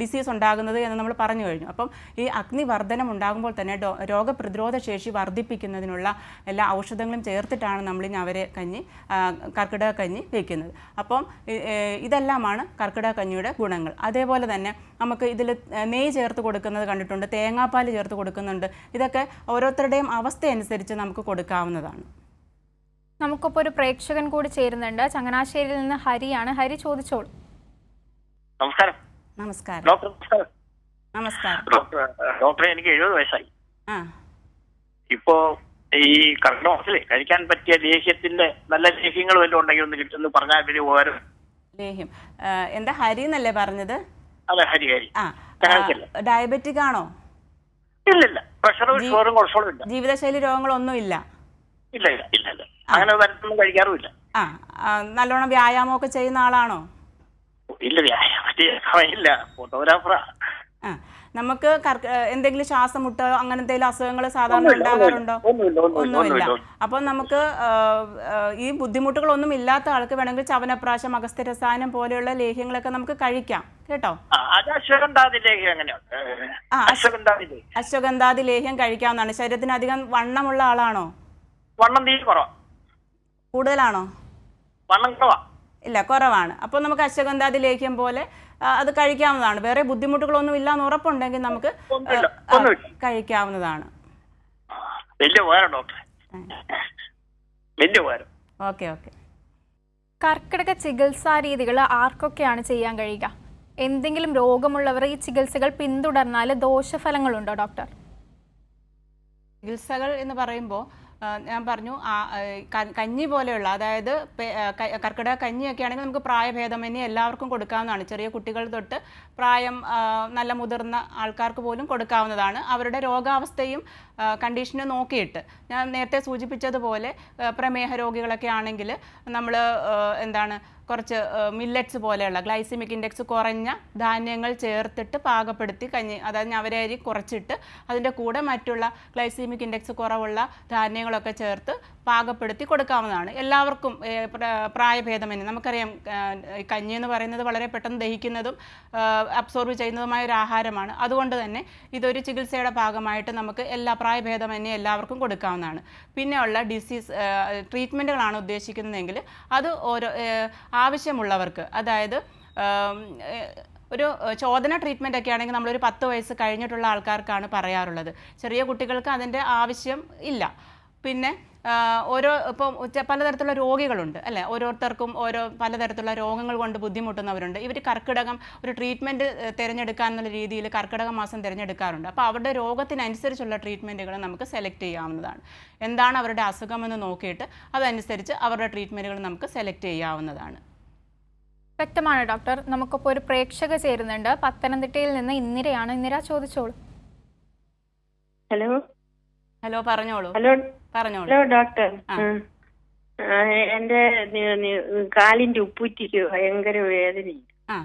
ഡിസീസ് ഉണ്ടാകുന്നത് എന്ന് നമ്മൾ പറഞ്ഞു കഴിഞ്ഞു. അപ്പം ഈ അഗ്നിവർദ്ധനം ഉണ്ടാകുമ്പോൾ തന്നെ രോഗപ്രതിരോധ ശേഷി വർദ്ധിപ്പിക്കുന്നതിനുള്ള എല്ലാ ഔഷധങ്ങളും ചേർത്തിട്ടാണ് നമ്മൾ ഈ ഞവര കഞ്ഞി, കർക്കിടക കഞ്ഞി വയ്ക്കുന്നത്. അപ്പം ഇതെല്ലാമാണ് കർക്കിടക കഞ്ഞിയുടെ ഗുണങ്ങൾ. അതേപോലെ തന്നെ നമുക്ക് ഇതിൽ നെയ്യ് ചേർത്ത് കൊടുക്കുന്നത് കണ്ടിട്ടുണ്ട്, തേങ്ങാപ്പാൽ ചേർത്ത് കൊടുക്കുന്നുണ്ട്. ഇതൊക്കെ ഓരോരുത്തരുടെയും അവസ്ഥ അനുസരിച്ച് നമുക്ക് കൊടുക്കാവുന്നതാണ്. നമുക്കിപ്പോൾ ഒരു പ്രേക്ഷകൻ കൂടി ചേരുന്നുണ്ട്. ചങ്ങനാശ്ശേരിയിൽ നിന്ന് ഹരിയാണ്. ഹരി, ചോദിച്ചോളൂ. നമസ്കാരം. നമസ്കാരം. ഡോക്ടർ നമസ്കാരം. നമസ്കാരം. ഡോക്ടറെ, എനിക്ക് 70 വയസ്സായി. ആ, ഇപ്പോ ഈ കർക്കിടകത്തില് കഴിക്കാൻ പറ്റിയ ലേഹ്യത്തിന്റെ നല്ല ലേഹ്യങ്ങൾ വല്ലതും ഉണ്ടെങ്കിൽ ഒന്ന് കിട്ടുമെന്ന് പറഞ്ഞാൽ വലിയ ഉപകാരം. ലേഹ്യം എന്താ ഹരി എന്നല്ലേ പറഞ്ഞത്? അതെ, ഹരി. ആ, ഡയബറ്റിക് ആണോ? ഇല്ലില്ല, പ്രഷറും ഷുഗറും കൊളസ്ട്രോളും ഇല്ല. ജീവിതശൈലി രോഗങ്ങളൊന്നും ഇല്ല? ഇല്ല. അങ്ങനെ തരത്തിലൊന്നും കഴിക്കാറുമില്ല. നല്ലോണം വ്യായാമമൊക്കെ ചെയ്യുന്ന ആളാണോ? ഇല്ല, വ്യായാമമില്ല, ഫോട്ടോഗ്രാഫറാ. ആ, നമുക്ക് എന്തെങ്കിലും ശ്വാസമുട്ടോ അങ്ങനെ എന്തെങ്കിലും അസുഖങ്ങൾ സാധാരണ ഉണ്ടാകാറുണ്ടോ? ഒന്നുമില്ല. അപ്പം നമുക്ക് ഈ ബുദ്ധിമുട്ടുകളൊന്നും ഇല്ലാത്ത ആൾക്ക് വേണമെങ്കിൽ ചവനപ്രാശം, അഗസ്ത്യരസായനം പോലെയുള്ള ലേഹ്യങ്ങളൊക്കെ നമുക്ക് കഴിക്കാം കേട്ടോ. അശ്വഗന്ധാദി ലേഹ്യം കഴിക്കാവുന്നതാണ്. ശരീരത്തിന് അധികം വണ്ണമുള്ള ആളാണോ? വണ്ണം തീരെ കുറവാ. കൂടുതലാണോ? വണ്ണം കുറവാ. ഇല്ല, കുറവാണ്. അപ്പോൾ നമുക്ക് അശ്വഗന്ധാദി ലേഹ്യം പോലെ അത് കഴിക്കാവുന്നതാണ്. വേറെ ബുദ്ധിമുട്ടുകളൊന്നും ഇല്ലാന്ന് ഉറപ്പുണ്ടെങ്കിൽ നമുക്ക് കഴിക്കാവുന്നതാണ്. ഓക്കെ. കർക്കിടക ചികിത്സാ രീതികൾ ആർക്കൊക്കെയാണ് ചെയ്യാൻ കഴിയുക? എന്തെങ്കിലും രോഗമുള്ളവർ ഈ ചികിത്സകൾ പിന്തുടർന്നാൽ ദോഷഫലങ്ങളുണ്ടോ ഡോക്ടർ? ചികിത്സകൾ എന്ന് പറയുമ്പോൾ ഞാൻ പറഞ്ഞു കഞ്ഞി പോലെയുള്ള, അതായത് കർക്കിടക കഞ്ഞിയൊക്കെ ആണെങ്കിൽ നമുക്ക് പ്രായഭേദമന്യേ എല്ലാവർക്കും കൊടുക്കാവുന്നതാണ്. ചെറിയ കുട്ടികൾ തൊട്ട് പ്രായം നല്ല മുതിർന്ന ആൾക്കാർക്ക് പോലും കൊടുക്കാവുന്നതാണ്. അവരുടെ രോഗാവസ്ഥയും കണ്ടീഷനും നോക്കിയിട്ട്. ഞാൻ നേരത്തെ സൂചിപ്പിച്ചതുപോലെ പ്രമേഹ രോഗികളൊക്കെ ആണെങ്കിൽ നമ്മൾ എന്താണ് കുറച്ച് മില്ലറ്റ്സ് പോലെയുള്ള ഗ്ലൈസിമിക് ഇൻഡെക്സ് കുറഞ്ഞ ധാന്യങ്ങൾ ചേർത്തിട്ട് പാകപ്പെടുത്തി കഞ്ഞി, അതായത് ഞവരരി കുറച്ചിട്ട് അതിൻ്റെ കൂടെ മറ്റുള്ള ഗ്ലൈസിമിക് ഇൻഡെക്സ് കുറവുള്ള ധാന്യങ്ങളൊക്കെ ചേർത്ത് പാകപ്പെടുത്തി കൊടുക്കാവുന്നതാണ്. എല്ലാവർക്കും പ്രായഭേദമന്യേ. നമുക്കറിയാം കഞ്ഞി എന്ന് പറയുന്നത് വളരെ പെട്ടെന്ന് ദഹിക്കുന്നതും അബ്സോർബ് ചെയ്യുന്നതുമായ ഒരു ആഹാരമാണ്. അതുകൊണ്ട് തന്നെ ഇതൊരു ചികിത്സയുടെ ഭാഗമായിട്ട് നമുക്ക് പ്രായഭേദമന്യേ എല്ലാവർക്കും കൊടുക്കാവുന്നതാണ്. പിന്നെയുള്ള ഡിസീസ് ട്രീറ്റ്മെൻറ്റുകളാണ് ഉദ്ദേശിക്കുന്നതെങ്കിൽ അത് ഓരോ ആവശ്യമുള്ളവർക്ക്, അതായത് ഒരു ചോദന ട്രീറ്റ്മെൻ്റ് ഒക്കെ ആണെങ്കിൽ നമ്മളൊരു 10 വയസ്സ് കഴിഞ്ഞിട്ടുള്ള ആൾക്കാർക്കാണ് പറയാറുള്ളത്. ചെറിയ കുട്ടികൾക്ക് അതിൻ്റെ ആവശ്യം ഇല്ല. പിന്നെ ഇപ്പം പലതരത്തിലുള്ള രോഗികളുണ്ട് അല്ലേ, ഓരോരുത്തർക്കും ഓരോ പലതരത്തിലുള്ള രോഗങ്ങൾ കൊണ്ട് ബുദ്ധിമുട്ടുന്നവരുണ്ട്. ഇവർ കർക്കിടകം ഒരു ട്രീറ്റ്മെൻറ്റ് തിരഞ്ഞെടുക്കാൻ എന്നുള്ള രീതിയിൽ കർക്കിടക മാസം തിരഞ്ഞെടുക്കാറുണ്ട്. അപ്പോൾ അവരുടെ രോഗത്തിനനുസരിച്ചുള്ള ട്രീറ്റ്മെൻറ്റുകൾ നമുക്ക് സെലക്ട് ചെയ്യാവുന്നതാണ്. എന്താണ് അവരുടെ അസുഖമെന്ന് നോക്കിയിട്ട് അതനുസരിച്ച് അവരുടെ ട്രീറ്റ്മെൻറ്റുകൾ നമുക്ക് സെലക്ട് ചെയ്യാവുന്നതാണ്. വ്യക്തമാണ് ഡോക്ടർ. നമുക്കിപ്പോൾ ഒരു പ്രേക്ഷക ചേരുന്നുണ്ട്. പത്തനംതിട്ടയിൽ നിന്ന് ഇന്ദിരയാണ്. ഇന്ദിര, ചോദിച്ചോളൂ. ഹലോ, പറഞ്ഞോളൂ. ഹലോ ഡോക്ടർ, എന്റെ കാലിന്റെ ഉപ്പൂറ്റിക്ക് ഭയങ്കര വേദനയാണ്.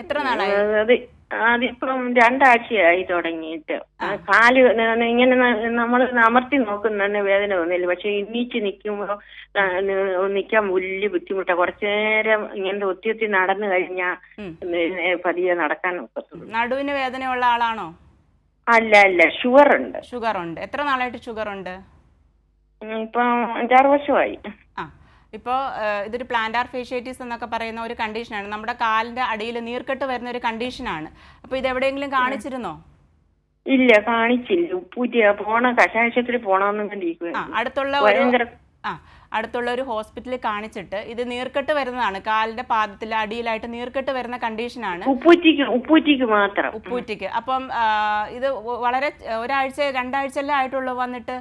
എത്ര നാളായി? അതിപ്പം 2 ആഴ്ചയായി തുടങ്ങിയിട്ട്. കാല് ഇങ്ങനെ നമ്മൾ അമർത്തി നോക്കുന്ന വേദന തോന്നില്ല, പക്ഷെ എണീച്ച് നിൽക്കുമ്പോൾ നിൽക്കാൻ വലിയ ബുദ്ധിമുട്ടാണ്. കുറച്ചു നേരം ഇങ്ങനെ ഒത്തി നടന്നു കഴിഞ്ഞാൽ പതിയെ നടക്കാൻ ഒക്കത്തുള്ളൂ. നടുവിന് വേദനയുള്ള ആളാണോ? അല്ല, ഷുഗർ ഉണ്ട്. എത്ര നാളായിട്ട് ഷുഗർ ഉണ്ട്? ഇപ്പം 5-6 വർഷമായി. ഇപ്പോൾ ഇതൊരു പ്ലാന്റാർ ഫേഷ്യേറ്റീസ് എന്നൊക്കെ പറയുന്ന ഒരു കണ്ടീഷനാണ്. നമ്മുടെ കാലിന്റെ അടിയിൽ നീർക്കെട്ട് വരുന്ന ഒരു കണ്ടീഷനാണ്. അപ്പോൾ ഇത് എവിടെയെങ്കിലും കാണിച്ചിരുന്നോ? ഇല്ല, കാണിച്ചില്ല. ഉപ്പൂറ്റി കഷായത്തിൽ പോണമെന്നും കണ്ടിരിക്കുക. അടുത്തുള്ള ഒരു ഹോസ്പിറ്റലിൽ കാണിച്ചിട്ട് ഇത് നീർക്കെട്ട് വരുന്നതാണ്. കാലിന്റെ പാദത്തിൽ അടിയിലായിട്ട് നീർക്കെട്ട് വരുന്ന കണ്ടീഷനാണ്. ഉപ്പൂറ്റിക്ക് മാത്രം. ഉപ്പൂറ്റിക്ക്. അപ്പം ഇത് വളരെ 1 ആഴ്ച 2 ആഴ്ചയല്ലേ ആയിട്ടുള്ളൂ വന്നിട്ട്?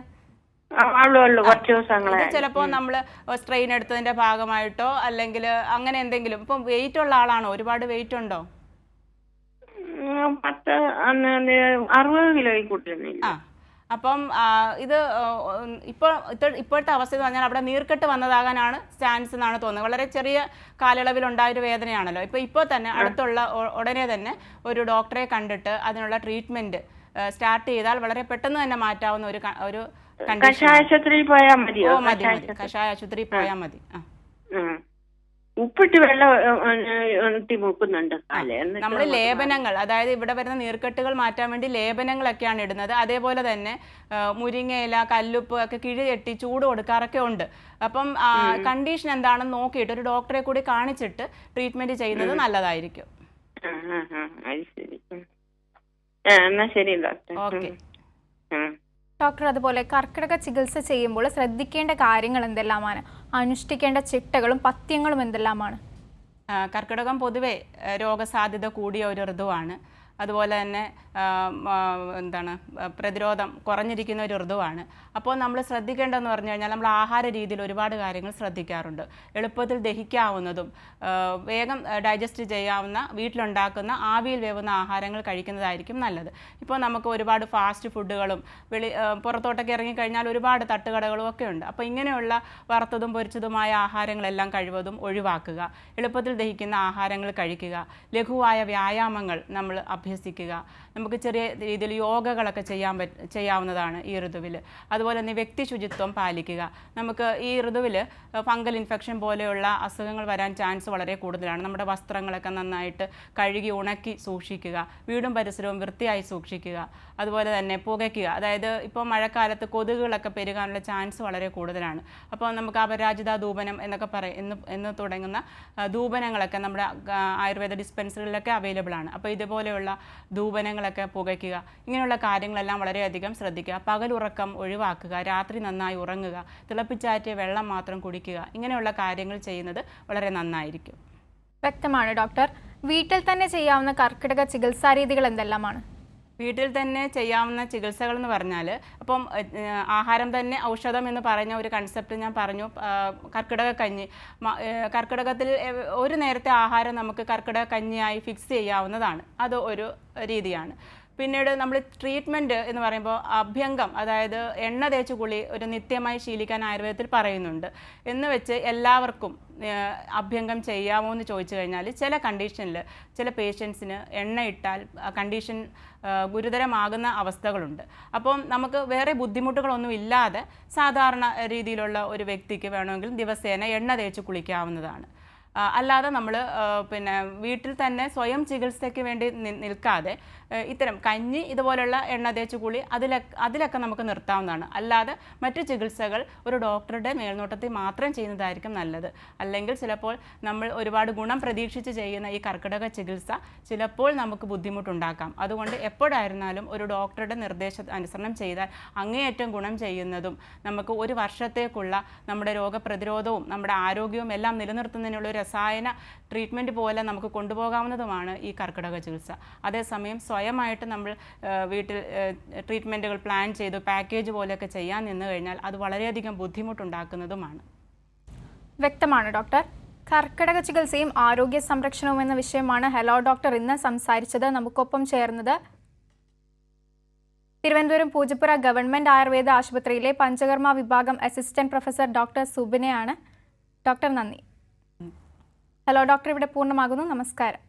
ചിലപ്പോൾ നമ്മൾ സ്ട്രെയിൻ എടുത്തതിന്റെ ഭാഗമായിട്ടോ അല്ലെങ്കിൽ അങ്ങനെ എന്തെങ്കിലും. ഇപ്പം വെയിറ്റ് ഉള്ള ആളാണോ? ഒരുപാട് വെയിറ്റ് ഉണ്ടോ? 60 കിലോ. അപ്പം ഇത് ഇപ്പോഴത്തെ അവസ്ഥ എന്ന് പറഞ്ഞാൽ അവിടെ നീർക്കെട്ട് വന്നതാകാനാണ് ചാൻസ് എന്നാണ് തോന്നുന്നത്. വളരെ ചെറിയ കാലയളവിലുണ്ടായൊരു വേദനയാണല്ലോ. ഇപ്പോൾ തന്നെ അടുത്തുള്ള ഉടനെ തന്നെ ഒരു ഡോക്ടറെ കണ്ടിട്ട് അതിനുള്ള ട്രീറ്റ്മെൻറ്റ് സ്റ്റാർട്ട് ചെയ്താൽ വളരെ പെട്ടെന്ന് തന്നെ മാറ്റാവുന്ന ഒരു കഷായ ആശുപത്രിയിൽ പോയാൽ മതിയോ? മതി കഷായ ആശുപത്രിയിൽ പോയാൽ മതി. ഉപ്പിട്ട് വെള്ളം മുക്കുന്നുണ്ട്. നമ്മൾ ലേപനങ്ങൾ, അതായത് ഇവിടെ വരുന്ന നീർക്കെട്ടുകൾ മാറ്റാൻ വേണ്ടി ലേപനങ്ങളൊക്കെയാണ് ഇടുന്നത്. അതേപോലെ തന്നെ മുരിങ്ങയില, കല്ലുപ്പ് ഒക്കെ കിഴി കെട്ടി ചൂട് കൊടുക്കാറൊക്കെ ഉണ്ട്. അപ്പം കണ്ടീഷൻ എന്താണെന്ന് നോക്കിയിട്ട് ഒരു ഡോക്ടറെ കൂടി കാണിച്ചിട്ട് ട്രീറ്റ്മെന്റ് ചെയ്യുന്നത് നല്ലതായിരിക്കും. എന്നാ ശരി ഡോക്ടർ. ഓക്കെ ഡോക്ടർ, അതുപോലെ കർക്കിടക ചികിത്സ ചെയ്യുമ്പോൾ ശ്രദ്ധിക്കേണ്ട കാര്യങ്ങൾ എന്തെല്ലാമാണ്? അനുഷ്ഠിക്കേണ്ട ചിട്ടകളും പഥ്യങ്ങളും എന്തെല്ലാമാണ്? കർക്കിടകം പൊതുവെ രോഗസാധ്യത കൂടിയ ഒരു ഋതുവാണ്. അതുപോലെ തന്നെ പ്രതിരോധം കുറഞ്ഞിരിക്കുന്ന ഒരു ഋതുവാണ്. അപ്പോൾ നമ്മൾ ശ്രദ്ധിക്കേണ്ടതെന്ന് പറഞ്ഞു കഴിഞ്ഞാൽ നമ്മൾ ആഹാര രീതിയിൽ ഒരുപാട് കാര്യങ്ങൾ ശ്രദ്ധിക്കാറുണ്ട്. എളുപ്പത്തിൽ ദഹിക്കാവുന്നതും വേഗം ഡൈജസ്റ്റ് ചെയ്യാവുന്ന വീട്ടിലുണ്ടാക്കുന്ന ആവിയിൽ വേവുന്ന ആഹാരങ്ങൾ കഴിക്കുന്നതായിരിക്കും നല്ലത്. ഇപ്പോൾ നമുക്ക് ഒരുപാട് ഫാസ്റ്റ് ഫുഡുകളും പുറത്തോട്ടൊക്കെ ഇറങ്ങിക്കഴിഞ്ഞാൽ ഒരുപാട് തട്ടുകടകളും ഒക്കെ ഉണ്ട്. അപ്പോൾ ഇങ്ങനെയുള്ള വറുത്തതും പൊരിച്ചതുമായ ആഹാരങ്ങളെല്ലാം കഴിവതും ഒഴിവാക്കുക. എളുപ്പത്തിൽ ദഹിക്കുന്ന ആഹാരങ്ങൾ കഴിക്കുക. ലഘുവായ വ്യായാമങ്ങൾ നമ്മൾ അഭ്യസിക്കുക. നമുക്ക് ചെറിയ രീതിയിൽ യോഗകളൊക്കെ ചെയ്യാവുന്നതാണ് ഈ ഋതുവിൽ. അതുപോലെ തന്നെ വ്യക്തി ശുചിത്വം പാലിക്കുക. നമുക്ക് ഈ ഋതുവിൽ ഫംഗൽ ഇൻഫെക്ഷൻ പോലെയുള്ള അസുഖങ്ങൾ വരാൻ ചാൻസ് വളരെ കൂടുതലാണ്. നമ്മുടെ വസ്ത്രങ്ങളൊക്കെ നന്നായിട്ട് കഴുകി ഉണക്കി സൂക്ഷിക്കുക. വീടും പരിസരവും വൃത്തിയായി സൂക്ഷിക്കുക. അതുപോലെ തന്നെ പുകയ്ക്കുക. അതായത് ഇപ്പോൾ മഴക്കാലത്ത് കൊതുകുകളൊക്കെ പെരുകാനുള്ള ചാൻസ് വളരെ കൂടുതലാണ്. അപ്പോൾ നമുക്ക് അപരാജിത ധൂപനം എന്നൊക്കെ എന്ന് തുടങ്ങുന്ന ധൂപനങ്ങളൊക്കെ നമ്മുടെ ആയുർവേദ ഡിസ്പെൻസറികളിലൊക്കെ അവൈലബിൾ ആണ്. അപ്പോൾ ഇതുപോലെയുള്ള ധൂപനങ്ങളൊക്കെ പുകയ്ക്കുക. ഇങ്ങനെയുള്ള കാര്യങ്ങളെല്ലാം വളരെയധികം ശ്രദ്ധിക്കുക. പകലുറക്കം ഒഴിവാക്കുക. രാത്രി നന്നായി ഉറങ്ങുക. തിളപ്പിച്ചാറ്റിയ വെള്ളം മാത്രം കുടിക്കുക. ഇങ്ങനെയുള്ള കാര്യങ്ങൾ ചെയ്യുന്നത് വളരെ നന്നായിരിക്കും. വ്യക്തമാണ് ഡോക്ടർ. വീട്ടിൽ തന്നെ ചെയ്യാവുന്ന കർക്കിടക ചികിത്സാ രീതികൾ എന്തെല്ലാമാണ്? വീട്ടിൽ തന്നെ ചെയ്യാവുന്ന ചികിത്സകൾ എന്ന് പറഞ്ഞാൽ, അപ്പം ആഹാരം തന്നെ ഔഷധം എന്ന് പറഞ്ഞ ഒരു കൺസെപ്റ്റ് ഞാൻ പറഞ്ഞു. കർക്കിടക കഞ്ഞി, കർക്കിടകത്തിൽ ഒരു നേരത്തെ ആഹാരം നമുക്ക് കർക്കിടക കഞ്ഞിയായി ഫിക്സ് ചെയ്യാവുന്നതാണ്. അത് ഒരു രീതിയാണ്. പിന്നീട് നമ്മൾ ട്രീറ്റ്മെൻറ്റ് എന്ന് പറയുമ്പോൾ അഭ്യംഗം, അതായത് എണ്ണ തേച്ച് കുളി ഒരു നിത്യമായി ശീലിക്കാൻ ആയുർവേദത്തിൽ പറയുന്നുണ്ട്. എന്ന് വെച്ച് എല്ലാവർക്കും അഭ്യംഗം ചെയ്യാമോ എന്ന് ചോദിച്ചു കഴിഞ്ഞാൽ ചില കണ്ടീഷനിൽ ചില പേഷ്യൻസിന് എണ്ണ ഇട്ടാൽ കണ്ടീഷൻ ഗുരുതരമാകുന്ന അവസ്ഥകളുണ്ട്. അപ്പം നമുക്ക് വേറെ ബുദ്ധിമുട്ടുകളൊന്നും ഇല്ലാതെ സാധാരണ രീതിയിലുള്ള ഒരു വ്യക്തിക്ക് വേണമെങ്കിൽ ദിവസേന എണ്ണ തേച്ച് കുളിക്കാവുന്നതാണ്. അല്ലാതെ നമ്മൾ വീട്ടിൽ തന്നെ സ്വയം ചികിത്സയ്ക്ക് വേണ്ടി നിൽക്കാതെ ഇത്തരം കഞ്ഞി, ഇതുപോലുള്ള എണ്ണ തേച്ച് കുളി അതിലൊക്കെ നമുക്ക് നിർത്താവുന്നതാണ്. അല്ലാതെ മറ്റു ചികിത്സകൾ ഒരു ഡോക്ടറുടെ മേൽനോട്ടത്തിൽ മാത്രം ചെയ്യുന്നതായിരിക്കും നല്ലത്. അല്ലെങ്കിൽ ചിലപ്പോൾ നമ്മൾ ഒരുപാട് ഗുണം പ്രതീക്ഷിച്ച് ചെയ്യുന്ന ഈ കർക്കിടക ചികിത്സ ചിലപ്പോൾ നമുക്ക് ബുദ്ധിമുട്ടുണ്ടാക്കാം. അതുകൊണ്ട് എപ്പോഴായിരുന്നാലും ഒരു ഡോക്ടറുടെ അനുസരണം ചെയ്താൽ അങ്ങേയറ്റം ഗുണം ചെയ്യുന്നതും നമുക്ക് ഒരു വർഷത്തേക്കുള്ള നമ്മുടെ രോഗപ്രതിരോധവും നമ്മുടെ ആരോഗ്യവും എല്ലാം നിലനിർത്തുന്നതിനുള്ള രസായന ട്രീറ്റ്മെൻറ്റ് പോലെ നമുക്ക് കൊണ്ടുപോകാവുന്നതുമാണ് ഈ കർക്കിടക ചികിത്സ. അതേസമയം സ്വയമായിട്ട് നമ്മൾ വീട്ടിൽ ട്രീറ്റ്മെൻറ്റുകൾ പ്ലാൻ ചെയ്ത് പാക്കേജ് പോലെയൊക്കെ ചെയ്യാൻ നിന്ന് കഴിഞ്ഞാൽ അത് വളരെയധികം ബുദ്ധിമുട്ടുണ്ടാക്കുന്നതുമാണ്. വ്യക്തമാണ് ഡോക്ടർ. കർക്കിടക ചികിത്സയും ആരോഗ്യ സംരക്ഷണവും എന്ന വിഷയമാണ് ഹലോ ഡോക്ടർ ഇന്ന് സംസാരിച്ചത്. നമുക്കൊപ്പം ചേർന്നത് തിരുവനന്തപുരം പൂജപ്പുര ഗവൺമെൻറ് ആയുർവേദ ആശുപത്രിയിലെ പഞ്ചകർമ്മ വിഭാഗം അസിസ്റ്റന്റ് പ്രൊഫസർ ഡോക്ടർ സുബിനയാണ്. ഡോക്ടർ നന്ദി. ഹലോ ഡോക്ടർ ഇവിടെ പൂർണ്ണമാകുന്നു. നമസ്കാരം.